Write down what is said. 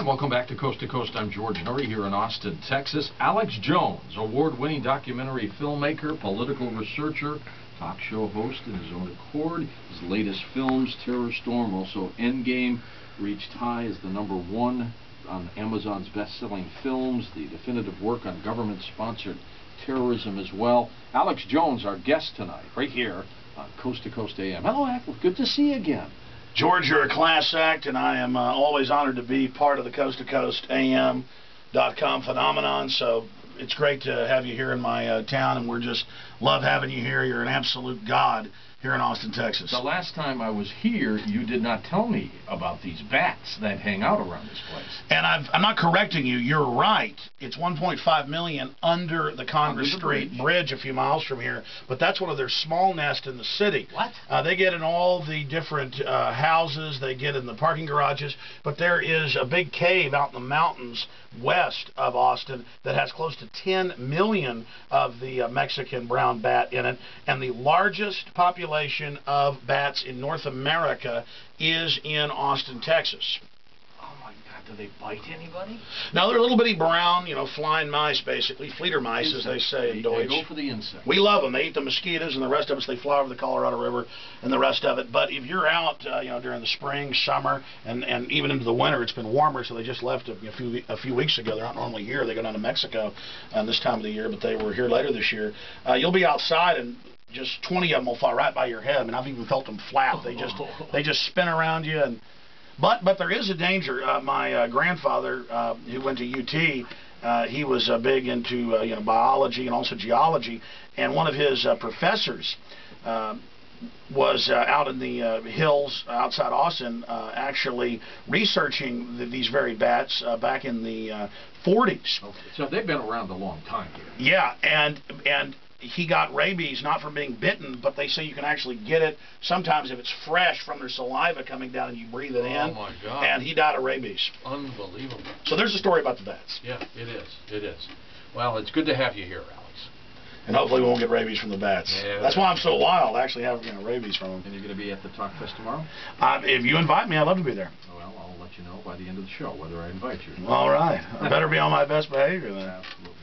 And welcome back to Coast. I'm George Norrie here in Austin, Texas. Alex Jones, award-winning documentary filmmaker, political researcher, talk show host in his own accord. His latest films, Terror Storm, also Endgame, reached high as the #1 on Amazon's best-selling films, the definitive work on government-sponsored terrorism as well. Alex Jones, our guest tonight, right here on Coast AM. Hello, Alex. Good to see you again. George, you're a class act, and I am always honored to be part of the Coast AM.com phenomenon. So it's great to have you here in my town, and we're just love having you here. You're an absolute god here in Austin, Texas. The last time I was here, you did not tell me about these bats that hang out around this place. And I'm not correcting you. You're right. It's 1.5 million under the Congress Street Bridge a few miles from here, but that's one of their small nests in the city. What? They get in all the different houses. They get in the parking garages, but there is a big cave out in the mountains west of Austin that has close to 10 million of the Mexican brown bat in it, and the largest population of bats in North America is in Austin, Texas. Oh my God, do they bite anybody? No, they're little bitty brown, flying mice, basically, Fledermice, as they say in Deutsch. They go for the insects. We love them. They eat the mosquitoes, and the rest of us, they fly over the Colorado River and the rest of it. But if you're out, during the spring, summer, and even into the winter, it's been warmer, so they just left a few weeks ago. They're not normally here. They go down to Mexico this time of the year, but they were here later this year. You'll be outside, and just 20 of them will fly right by your head. I mean, I've even felt them flap. They just spin around you. But there is a danger. My grandfather, who went to UT, he was big into biology and also geology, and one of his professors was out in the hills outside Austin, actually researching these very bats back in the 40s. Okay. So they've been around a long time here. Yeah, and he got rabies not from being bitten, but they say you can actually get it sometimes if it's fresh from their saliva coming down and you breathe it in. Oh my God. And he died of rabies. Unbelievable. So there's a story about the bats. Yeah, it is. It is. Well, it's good to have you here, Alex. And hopefully we won't get rabies from the bats. Yeah, that's why I'm so wild. I actually have rabies from them. And you're going to be at the Talk Fest tomorrow? If you invite me, I'd love to be there. Well, I'll let you know by the end of the show whether I invite you. All right. I better be on my best behavior then. Absolutely.